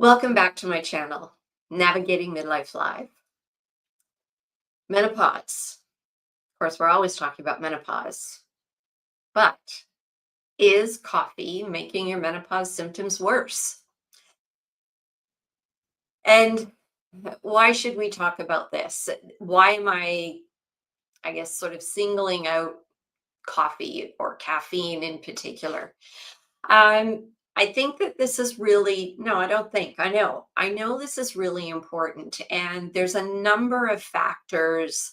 Welcome back to my channel, Navigating Midlife Live. Menopause. Of course, we're always talking about menopause, but is coffee making your menopause symptoms worse? And why should we talk about this? Why am I guess, sort of singling out coffee or caffeine in particular? I think that this is really, no, I don't think, I know this is really important. And there's a number of factors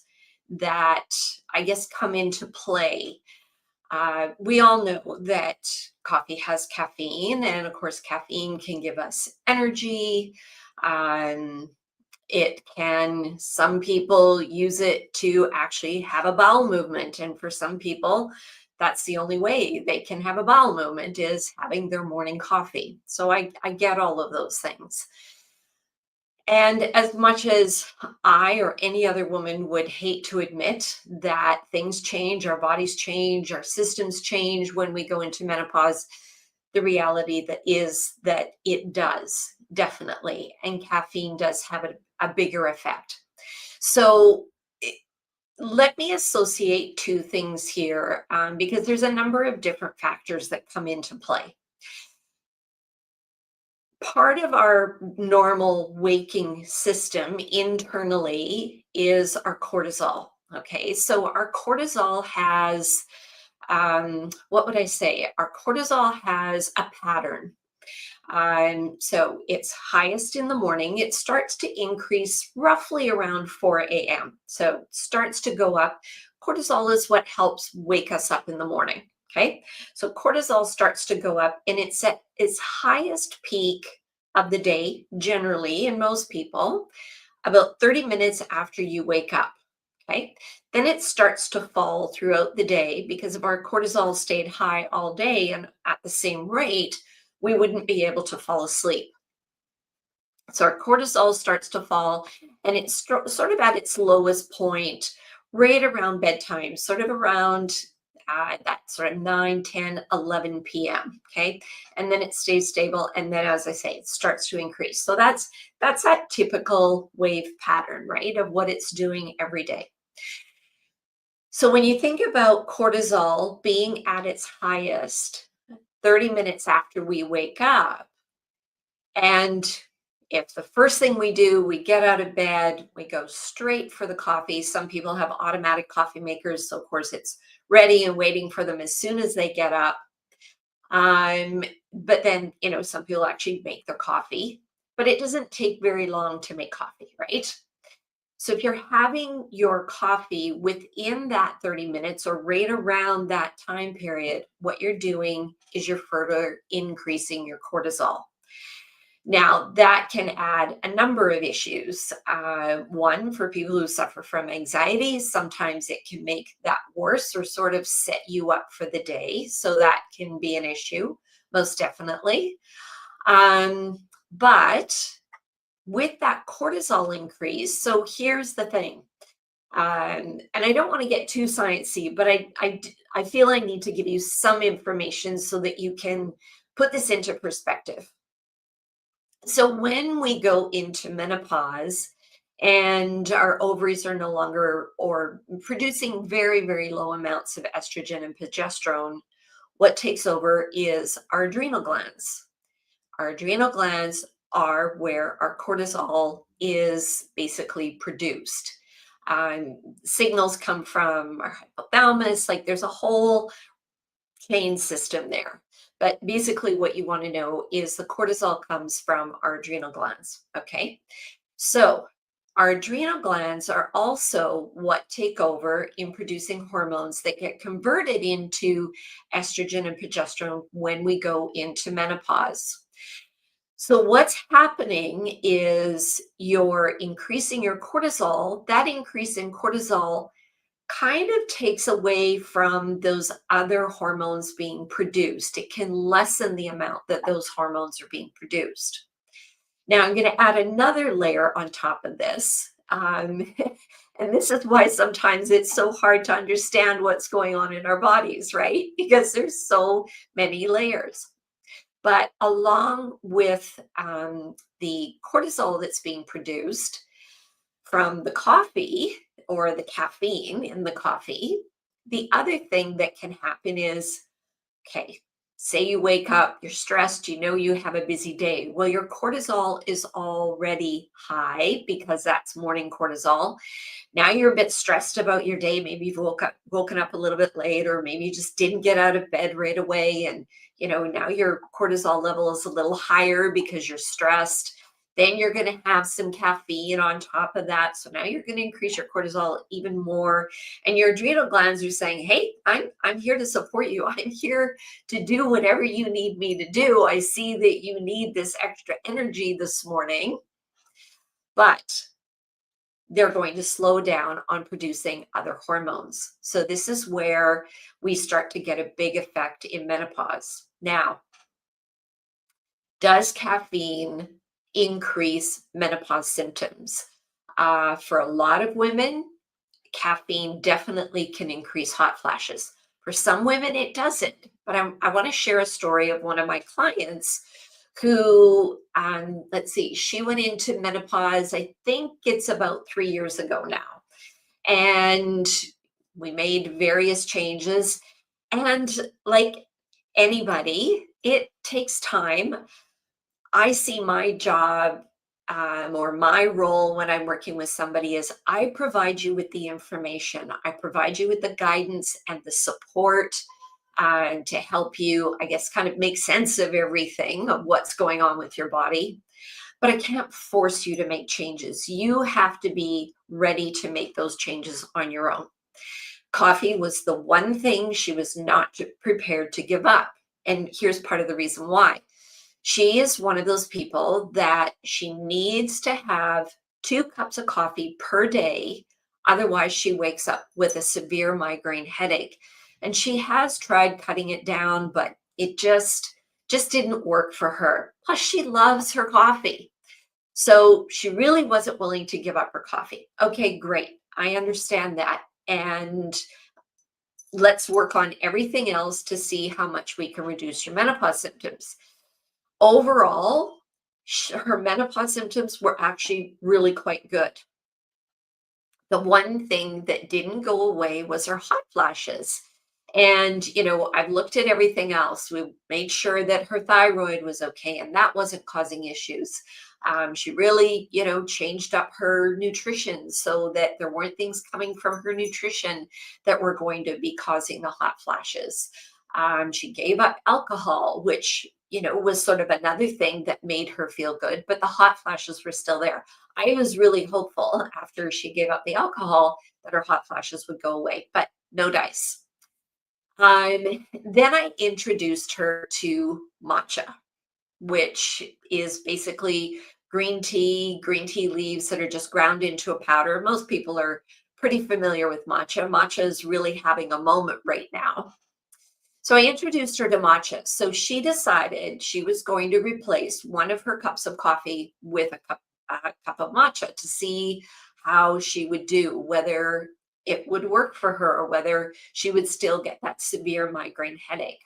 that I guess come into play. We all know that coffee has caffeine, and of course, caffeine can give us energy. Um, some people use it to actually have a bowel movement. And for some people, that's the only way they can have a bowel movement is having their morning coffee. So I get all of those things. And as much as I or any other woman would hate to admit that things change, our bodies change, our systems change when we go into menopause, the reality that is that it does definitely. And caffeine does have a bigger effect. So let me associate two things here because there's a number of different factors that come into play. Part of our normal waking system internally is our cortisol. Okay, so our cortisol has, what would I say? Our cortisol has a pattern. So it's highest in the morning. It starts to increase roughly around 4 a.m. So it starts to go up. Cortisol is what helps wake us up in the morning. Okay. So cortisol starts to go up and it's at its highest peak of the day, generally, in most people, about 30 minutes after you wake up. Okay. Then it starts to fall throughout the day because if our cortisol stayed high all day and at the same rate, we wouldn't be able to fall asleep. So our cortisol starts to fall and it's sort of at its lowest point right around bedtime, sort of around that sort of 9, 10, 11 p.m. Okay. And then it stays stable. And then, as I say, it starts to increase. So that's that typical wave pattern, right? Of what it's doing every day. So when you think about cortisol being at its highest 30 minutes after we wake up, and if the first thing we do, we get out of bed, we go straight for the coffee. Some people have automatic coffee makers. So, of course, it's ready and waiting for them as soon as they get up. But then, some people actually make their coffee, but it doesn't take very long to make coffee, right? So if you're having your coffee within that 30 minutes or right around that time period, what you're doing is you're further increasing your cortisol. Now, that can add a number of issues. One, for people who suffer from anxiety, sometimes it can make that worse or sort of set you up for the day. So that can be an issue, most definitely. But with that cortisol increase, so here's the thing. And I don't want to get too sciencey, but I feel I need to give you some information so that you can put this into perspective. So when we go into menopause and our ovaries are no longer or producing very, very low amounts of estrogen and progesterone, what takes over is our adrenal glands. Our adrenal glands are where our cortisol is basically produced. Signals come from our hypothalamus, like there's a whole chain system there. But basically, what you want to know is the cortisol comes from our adrenal glands. Okay. So, our adrenal glands are also what take over in producing hormones that get converted into estrogen and progesterone when we go into menopause. So, what's happening is you're increasing your cortisol. That increase in cortisol kind of takes away from those other hormones being produced. It can lessen the amount that those hormones are being produced. Now, I'm going to add another layer on top of this. And this is why sometimes it's so hard to understand what's going on in our bodies, right? Because there's so many layers. But along with the cortisol that's being produced from the coffee or the caffeine in the coffee, the other thing that can happen is, okay, say you wake up, you're stressed, you know you have a busy day. Well, your cortisol is already high because that's morning cortisol. Now you're a bit stressed about your day. Maybe you've woken up a little bit late, or maybe you just didn't get out of bed right away. And, now your cortisol level is a little higher because you're stressed. Then you're going to have some caffeine on top of that. So now you're going to increase your cortisol even more. And your adrenal glands are saying, hey, I'm here to support you. I'm here to do whatever you need me to do. I see that you need this extra energy this morning. But they're going to slow down on producing other hormones. So this is where we start to get a big effect in menopause. Now, does caffeine increase menopause symptoms? For a lot of women, caffeine definitely can increase hot flashes. For some women, it doesn't. But I want to share a story of one of my clients who, let's see, she went into menopause, I think it's about 3 years ago now. And we made various changes. And like anybody, it takes time. I see my job or my role when I'm working with somebody is I provide you with the information, I provide you with the guidance and the support to help you, I guess, kind of make sense of everything of what's going on with your body. But I can't force you to make changes. You have to be ready to make those changes on your own. Coffee was the one thing she was not prepared to give up. And here's part of the reason why. She is one of those people that she needs to have 2 cups of coffee per day. Otherwise, she wakes up with a severe migraine headache. And she has tried cutting it down, but it just didn't work for her. Plus, she loves her coffee. So she really wasn't willing to give up her coffee. Okay, great. I understand that. And let's work on everything else to see how much we can reduce your menopause symptoms. Overall, her menopause symptoms were actually really quite good. The one thing that didn't go away was her hot flashes. And, I've looked at everything else. We made sure that her thyroid was okay and that wasn't causing issues. She really, changed up her nutrition so that there weren't things coming from her nutrition that were going to be causing the hot flashes. She gave up alcohol, which, was sort of another thing that made her feel good, but the hot flashes were still there. I was really hopeful after she gave up the alcohol that her hot flashes would go away, but no dice. Then I introduced her to matcha, which is basically green tea leaves that are just ground into a powder. Most people are pretty familiar with matcha. Matcha is really having a moment right now. So I introduced her to matcha. So she decided she was going to replace one of her cups of coffee with a cup of matcha to see how she would do, whether it would work for her or whether she would still get that severe migraine headache.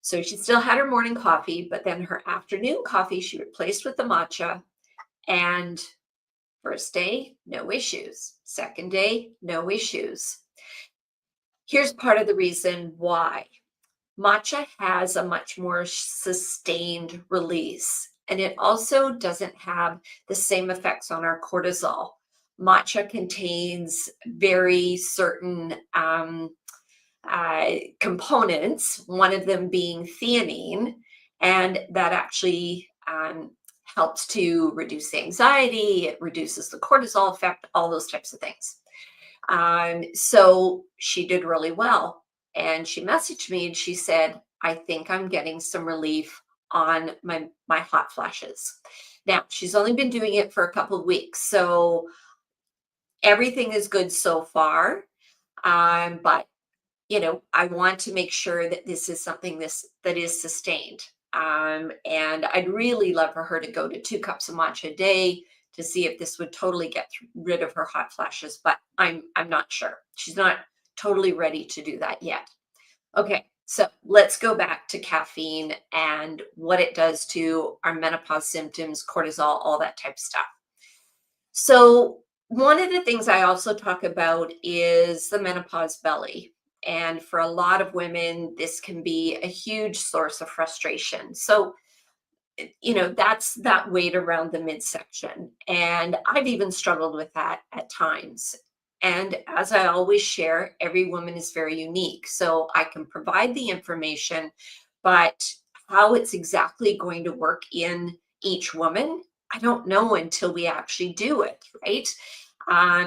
So she still had her morning coffee, but then her afternoon coffee she replaced with the matcha. And first day, no issues. Second day, no issues. Here's part of the reason why. Matcha has a much more sustained release, and it also doesn't have the same effects on our cortisol. Matcha contains very certain components, one of them being theanine, and that actually helps to reduce anxiety, it reduces the cortisol effect, all those types of things. So she did really well. And she messaged me and she said, I think I'm getting some relief on my hot flashes. Now, she's only been doing it for a couple of weeks. So everything is good so far. But I want to make sure that this is something that is sustained. And I'd really love for her to go to 2 cups of matcha a day to see if this would totally get rid of her hot flashes, but I'm not sure. She's not totally ready to do that yet. Okay, So let's go back to caffeine and what it does to our menopause symptoms, cortisol, all that type of stuff. So, one of the things I also talk about is the menopause belly. And for a lot of women, this can be a huge source of frustration. So, that's that weight around the midsection. And I've even struggled with that at times. And as I always share, every woman is very unique. So I can provide the information, but how it's exactly going to work in each woman, I don't know until we actually do it, right?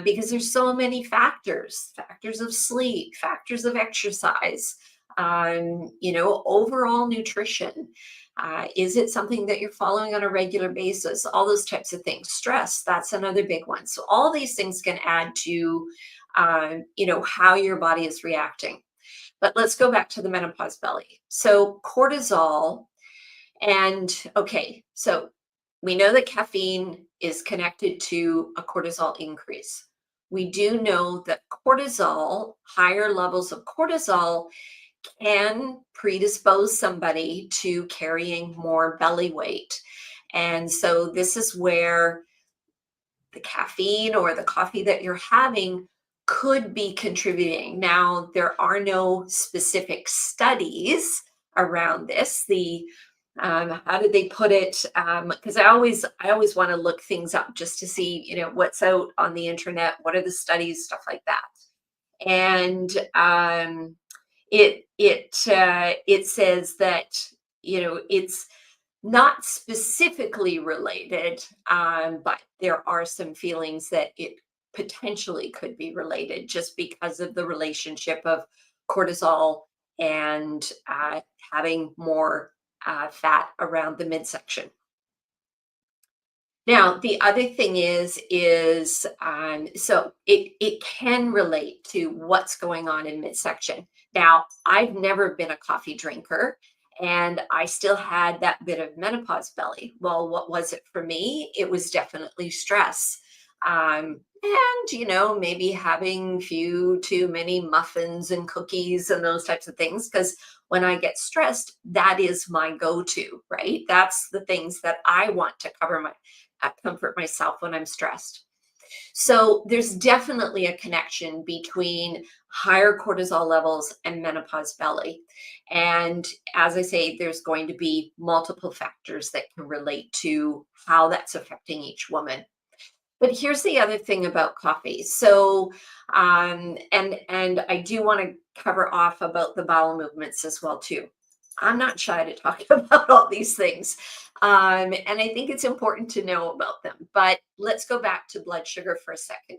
Because there's so many factors of sleep, factors of exercise, overall nutrition. Is it something that you're following on a regular basis? All those types of things. Stress, that's another big one. So all these things can add to, how your body is reacting. But let's go back to the menopause belly. So cortisol, and okay, so we know that caffeine is connected to a cortisol increase. We do know that cortisol, higher levels of cortisol, can predispose somebody to carrying more belly weight. And so this is where the caffeine or the coffee that you're having could be contributing. Now, there are no specific studies around this. The how did they put it? Because I always want to look things up just to see, what's out on the internet, what are the studies, stuff like that. And it says that it's not specifically related, but there are some feelings that it potentially could be related just because of the relationship of cortisol and having more fat around the midsection. Now, the other thing is so it can relate to what's going on in midsection. Now, I've never been a coffee drinker, and I still had that bit of menopause belly. Well, what was it for me? It was definitely stress. And maybe having few too many muffins and cookies and those types of things. Because when I get stressed, that is my go-to, right? That's the things that I want to comfort myself when I'm stressed. So there's definitely a connection between higher cortisol levels and menopause belly. And as I say, there's going to be multiple factors that can relate to how that's affecting each woman. But here's the other thing about coffee. So, and I do want to cover off about the bowel movements as well too. I'm not shy to talk about all these things, and I think it's important to know about them. But let's go back to blood sugar for a second.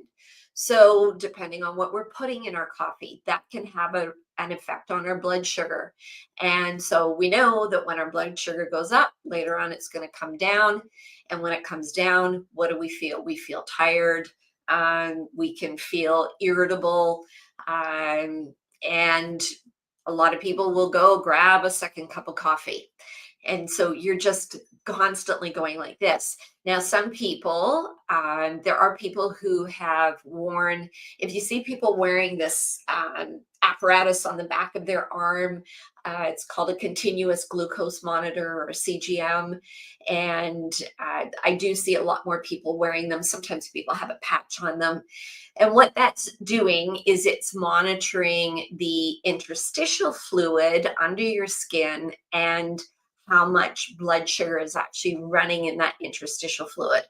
So, depending on what we're putting in our coffee, that can have an effect on our blood sugar. And so we know that when our blood sugar goes up, later on it's going to come down. And when it comes down, what do we feel? We feel tired. We can feel irritable. And a lot of people will go grab a second cup of coffee. And so you're just constantly going like this. Now, some people, there are people who have worn, if you see people wearing this apparatus on the back of their arm, it's called a continuous glucose monitor or CGM. And I do see a lot more people wearing them. Sometimes people have a patch on them. And what that's doing is it's monitoring the interstitial fluid under your skin and how much blood sugar is actually running in that interstitial fluid.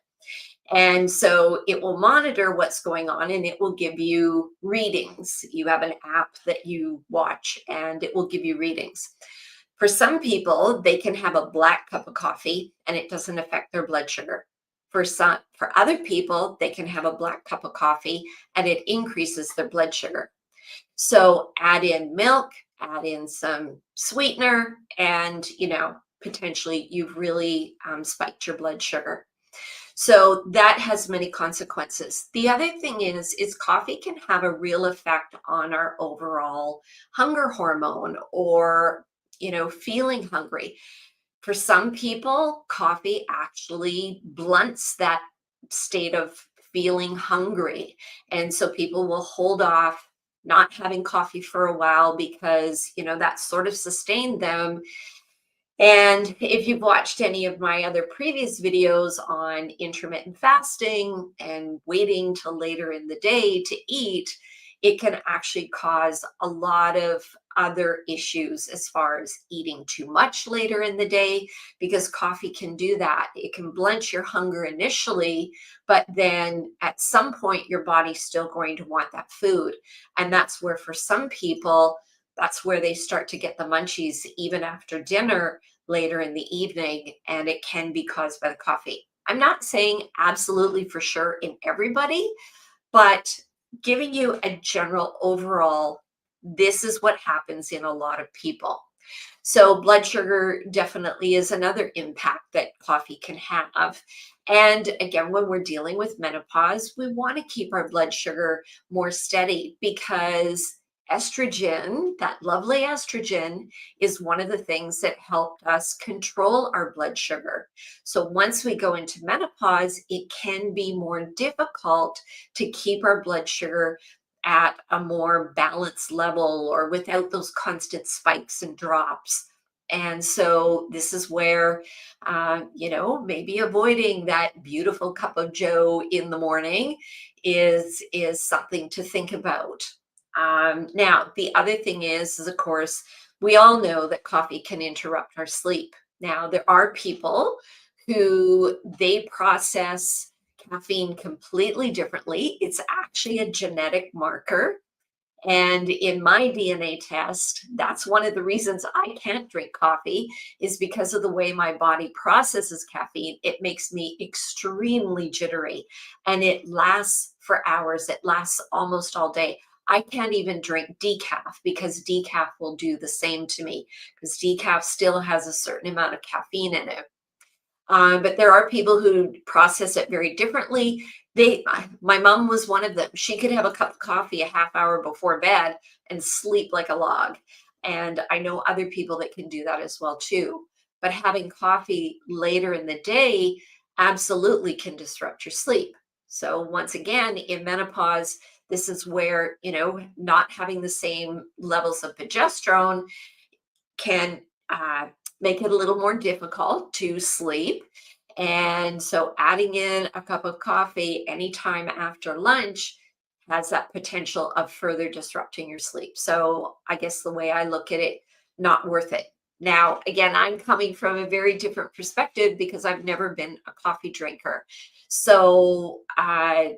And so it will monitor what's going on and it will give you readings. You have an app that you watch and it will give you readings. For some people, they can have a black cup of coffee and it doesn't affect their blood sugar. For other people, they can have a black cup of coffee and it increases their blood sugar. So add in milk, add in some sweetener, and potentially you've really spiked your blood sugar. So that has many consequences. The other thing is coffee can have a real effect on our overall hunger hormone or feeling hungry. For some people, coffee actually blunts that state of feeling hungry. And so people will hold off not having coffee for a while because, that sort of sustained them. And if you've watched any of my other previous videos on intermittent fasting and waiting till later in the day to eat, it can actually cause a lot of other issues as far as eating too much later in the day, because coffee can do that. It can blunt your hunger initially, but then at some point, your body's still going to want that food. And that's where, for some people, that's where they start to get the munchies even after dinner later in the evening, and it can be caused by the coffee. I'm not saying absolutely for sure in everybody, but giving you a general overall, this is what happens in a lot of people. So, blood sugar definitely is another impact that coffee can have. And again, when we're dealing with menopause, we want to keep our blood sugar more steady because estrogen, that lovely estrogen, is one of the things that helped us control our blood sugar. So, once we go into menopause, it can be more difficult to keep our blood sugar at a more balanced level or without those constant spikes and drops. And so this is where, maybe avoiding that beautiful cup of Joe in the morning is something to think about. Now, the other thing is of course, we all know that coffee can interrupt our sleep. Now, there are people who they process caffeine completely differently. It's actually a genetic marker. And in my DNA test, that's one of the reasons I can't drink coffee is because of the way my body processes caffeine. It makes me extremely jittery and it lasts for hours. It lasts almost all day. I can't even drink decaf because decaf will do the same to me because decaf still has a certain amount of caffeine in it. But there are people who process it very differently. My mom was one of them. She could have a cup of coffee a half hour before bed and sleep like a log. And I know other people that can do that as well too. But having coffee later in the day absolutely can disrupt your sleep. So once again, in menopause, this is where, not having the same levels of progesterone can make it a little more difficult to sleep. And so adding in a cup of coffee anytime after lunch has that potential of further disrupting your sleep. So I guess the way I look at it, not worth it. Now, again, I'm coming from a very different perspective because I've never been a coffee drinker. So, I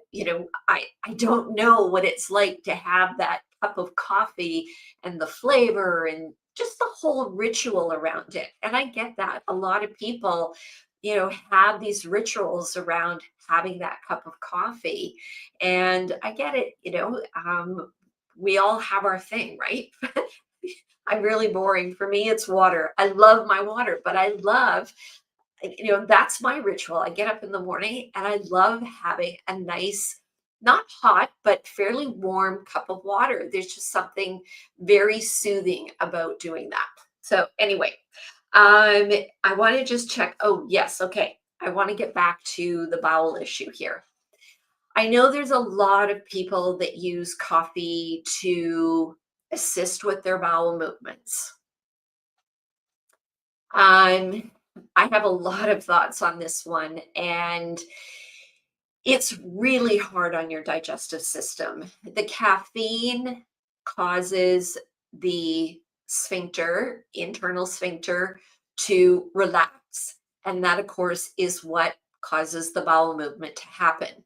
don't know what it's like to have that cup of coffee and the flavor and just the whole ritual around it. And I get that. A lot of people, have these rituals around having that cup of coffee. And I get it, we all have our thing, right? I'm really boring. For me, it's water. I love my water, but I love, that's my ritual. I get up in the morning and I love having a nice, not hot, but fairly warm cup of water. There's just something very soothing about doing that. So, anyway, I want to just check. Oh, yes. Okay. I want to get back to the bowel issue here. I know there's a lot of people that use coffee to assist with their bowel movements. Um, I have a lot of thoughts on this one, and it's really hard on your digestive system. The caffeine causes the sphincter, internal sphincter, to relax. And that, of course, is what causes the bowel movement to happen.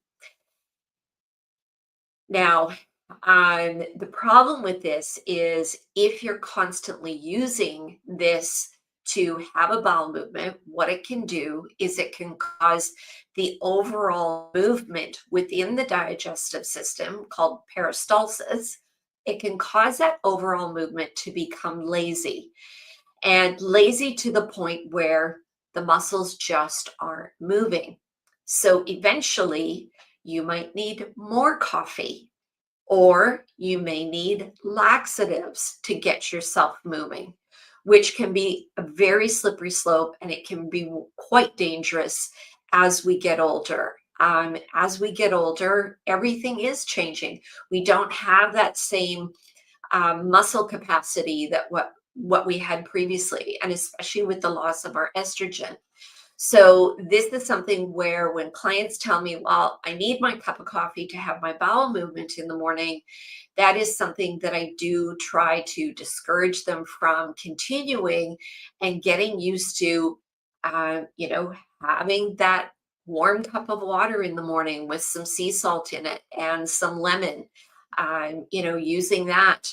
Now, the problem with this is if you're constantly using this to have a bowel movement, what it can do is it can cause the overall movement within the digestive system called peristalsis. It can cause that overall movement to become lazy and lazy to the point where the muscles just aren't moving. So eventually, you might need more coffee or you may need laxatives to get yourself moving, which can be a very slippery slope and it can be quite dangerous as we get older. As we get older, everything is changing. We don't have that same muscle capacity that what we had previously, and especially with the loss of our estrogen. So this is something where when clients tell me, well, I need my cup of coffee to have my bowel movement in the morning, that is something that I do try to discourage them from continuing and getting used to, you know, having that warm cup of water in the morning with some sea salt in it and some lemon, you know, using that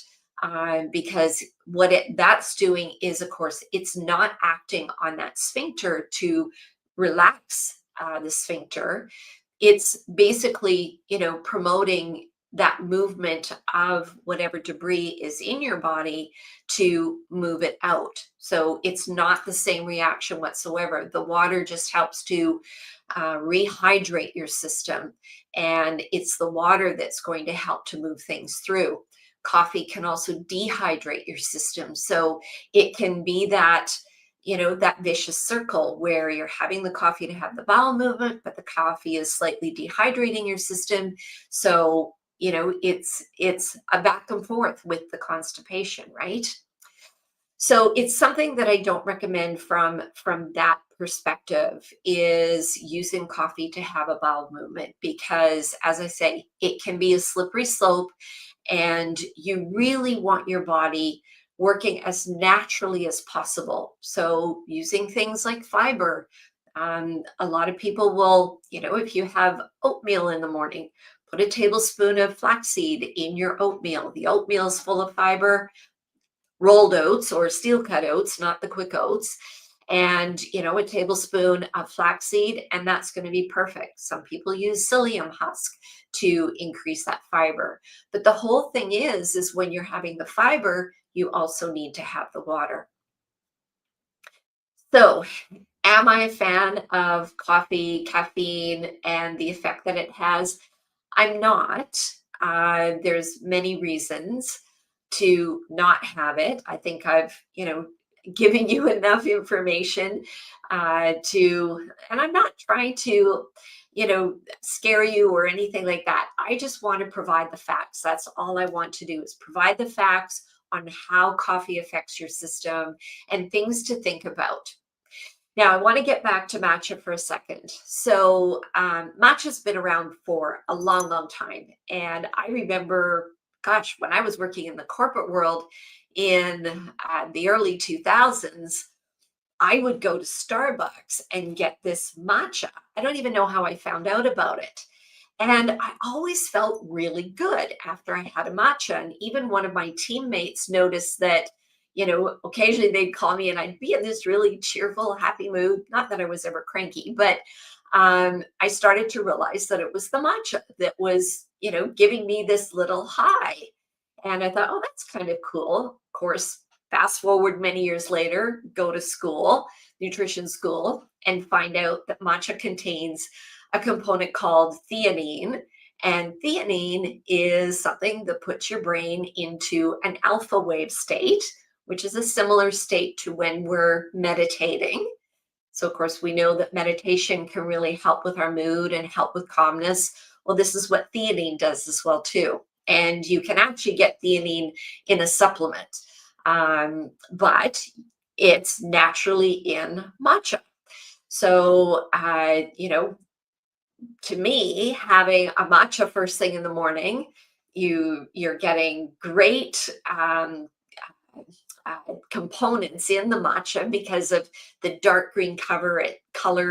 because what that's doing is, of course, it's not acting on that sphincter to relax the sphincter. It's basically, you know, promoting that movement of whatever debris is in your body to move it out. So it's not the same reaction whatsoever. The water just helps to rehydrate your system, and it's the water that's going to help to move things through. Coffee can also dehydrate your system. So it can be that, you know, that vicious circle where you're having the coffee to have the bowel movement, but the coffee is slightly dehydrating your system. So, you know, it's a back and forth with the constipation, right? So it's something that I don't recommend from that perspective, is using coffee to have a bowel movement, because as I say, it can be a slippery slope, and you really want your body working as naturally as possible. So using things like fiber, a lot of people will, you know, if you have oatmeal in the morning, put a tablespoon of flaxseed in your oatmeal. The oatmeal is full of fiber, rolled oats or steel cut oats, not the quick oats, and, you know, a tablespoon of flaxseed, and that's going to be perfect. Some people use psyllium husk to increase that fiber. But the whole thing is when you're having the fiber, you also need to have the water. So, am I a fan of coffee, caffeine, and the effect that it has? I'm not. There's many reasons to not have it. I think I've, you know, given you enough information and I'm not trying to, you know, scare you or anything like that. I just want to provide the facts. That's all I want to do, is provide the facts on how coffee affects your system and things to think about. Now, I want to get back to matcha for a second. So, matcha's been around for a long, long time. And I remember, gosh, when I was working in the corporate world in the early 2000s, I would go to Starbucks and get this matcha. I don't even know how I found out about it. And I always felt really good after I had a matcha. And even one of my teammates noticed that, you know, occasionally they'd call me and I'd be in this really cheerful, happy mood. Not that I was ever cranky, but I started to realize that it was the matcha that was, you know, giving me this little high. And I thought, oh, that's kind of cool. Of course, fast forward many years later, go to school, nutrition school, and find out that matcha contains a component called theanine. And theanine is something that puts your brain into an alpha wave state, which is a similar state to when we're meditating. So, of course, we know that meditation can really help with our mood and help with calmness. Well, this is what theanine does as well, too. And you can actually get theanine in a supplement, but it's naturally in matcha. So, you know, to me, having a matcha first thing in the morning, you're getting great components in the matcha because of the dark green color.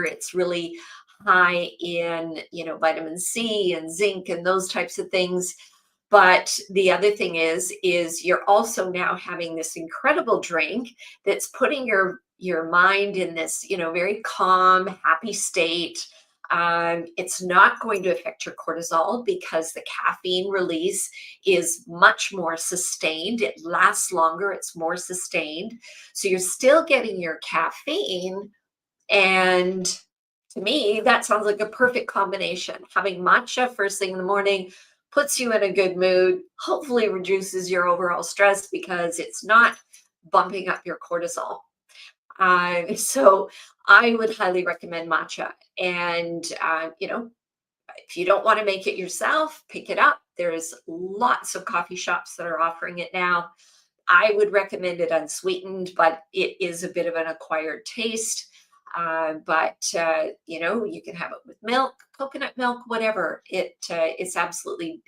It's really high in, you know, vitamin C and zinc and those types of things. But the other thing is you're also now having this incredible drink that's putting your mind in this, you know, very calm, happy state. It's not going to affect your cortisol because the caffeine release is much more sustained. It lasts longer, it's more sustained. So you're still getting your caffeine. And to me, that sounds like a perfect combination. Having matcha first thing in the morning puts you in a good mood, hopefully reduces your overall stress because it's not bumping up your cortisol. So I would highly recommend matcha. And, you know, If you don't want to make it yourself, pick it up. There's lots of coffee shops that are offering it now. I would recommend it unsweetened, but it is a bit of an acquired taste. You can have it with milk, coconut milk, whatever. It's absolutely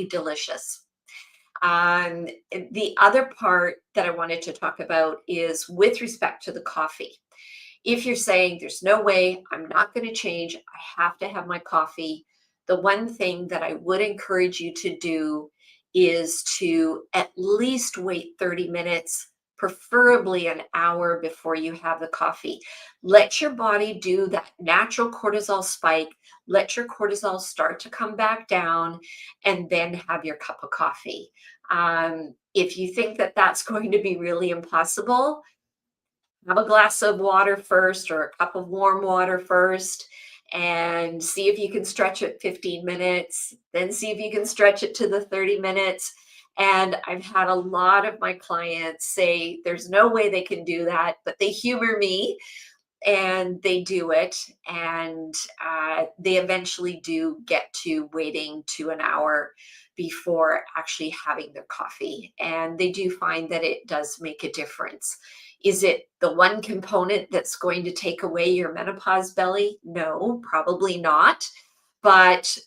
delicious. Um, the other part that I wanted to talk about is with respect to the coffee. If you're saying there's no way, I'm not going to change, I have to have my coffee, the one thing that I would encourage you to do is to at least wait 30 minutes, preferably an hour before you have the coffee. Let your body do that natural cortisol spike. Let your cortisol start to come back down, and then have your cup of coffee. If you think that that's going to be really impossible, have a glass of water first or a cup of warm water first and see if you can stretch it 15 minutes, then see if you can stretch it to the 30 minutes. And I've had a lot of my clients say there's no way they can do that, but they humor me and they do it. And they eventually do get to waiting to an hour before actually having their coffee. And they do find that it does make a difference. Is it the one component that's going to take away your menopause belly? No, probably not. But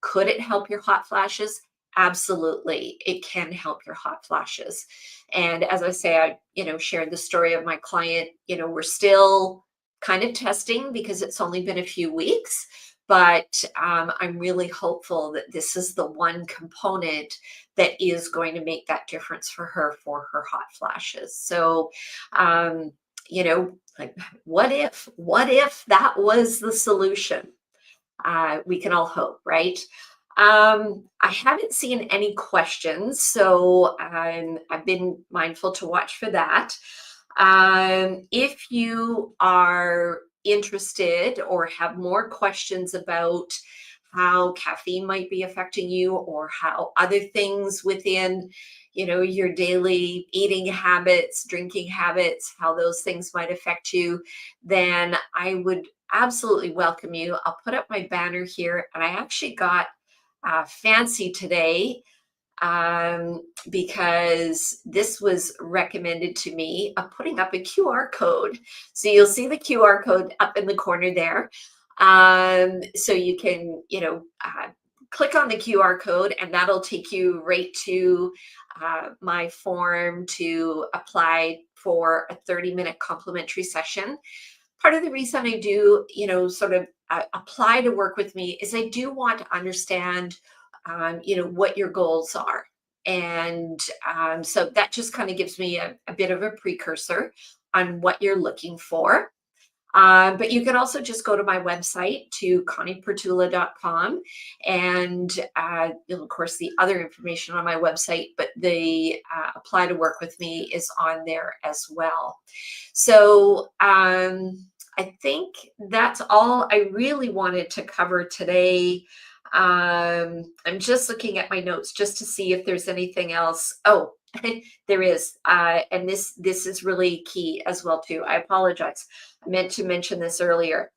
could it help your hot flashes? Absolutely, it can help your hot flashes. And as I say, shared the story of my client. We're still kind of testing because it's only been a few weeks, but I'm really hopeful that this is the one component that is going to make that difference for her hot flashes. So, like, what if that was the solution? We can all hope, right? I haven't seen any questions, so I've been mindful to watch for that. If you are interested or have more questions about how caffeine might be affecting you or how other things within your daily eating habits, drinking habits, how those things might affect you, then I would absolutely welcome you. I'll put up my banner here, and I actually got fancy today because this was recommended to me of putting up a QR code. So you'll see the QR code up in the corner there. So you can, click on the QR code, and that'll take you right to my form to apply for a 30-minute complimentary session. Part of the reason I do, sort of apply to work with me is I do want to understand, what your goals are. And so that just kind of gives me a bit of a precursor on what you're looking for. But you can also just go to my website to conniepertula.com, and of course the other information on my website, but the apply to work with me is on there as well. So I think that's all I really wanted to cover today. I'm just looking at my notes just to see if there's anything else. Oh, there is, and this is really key as well too. I apologize. I meant to mention this earlier.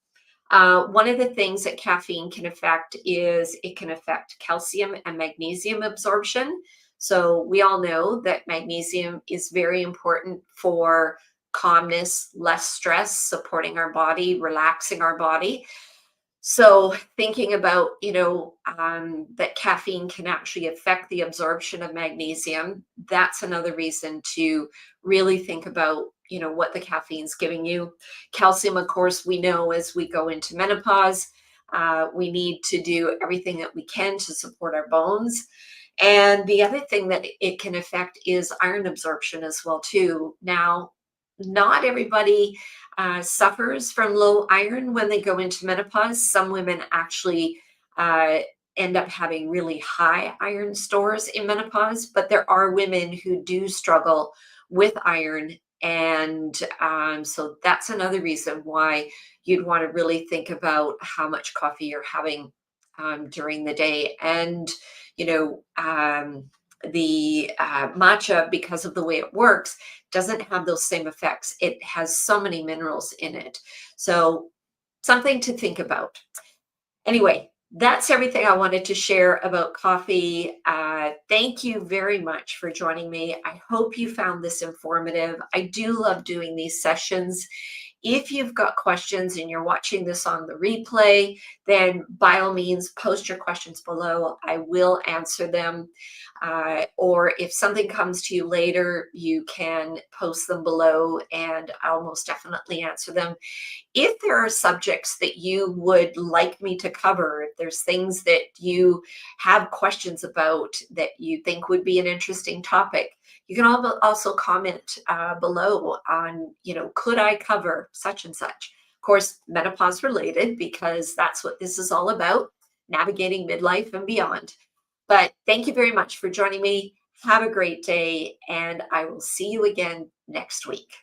One of the things that caffeine can affect is it can affect calcium and magnesium absorption. So we all know that magnesium is very important for calmness, less stress, supporting our body, relaxing our body. So thinking about, that caffeine can actually affect the absorption of magnesium, that's another reason to really think about, what the caffeine's giving you. Calcium, of course, we know as we go into menopause, we need to do everything that we can to support our bones. And the other thing that it can affect is iron absorption as well too. Now, not everybody suffers from low iron when they go into menopause. Some women actually end up having really high iron stores in menopause, but there are women who do struggle with iron. And so that's another reason why you'd want to really think about how much coffee you're having during the day. And, the matcha, because of the way it works, doesn't have those same effects. It has so many minerals in it. So something to think about. Anyway, That's everything I wanted to share about coffee. Thank you very much for joining me. I hope you found this informative. I do love doing these sessions. If you've got questions and you're watching this on the replay, then by all means, post your questions below. I will answer them. Or if something comes to you later, you can post them below and I'll most definitely answer them. If there are subjects that you would like me to cover, if there's things that you have questions about that you think would be an interesting topic, you can also comment below on, could I cover such and such? Of course, menopause related, because that's what this is all about, navigating midlife and beyond. But thank you very much for joining me. Have a great day, and I will see you again next week.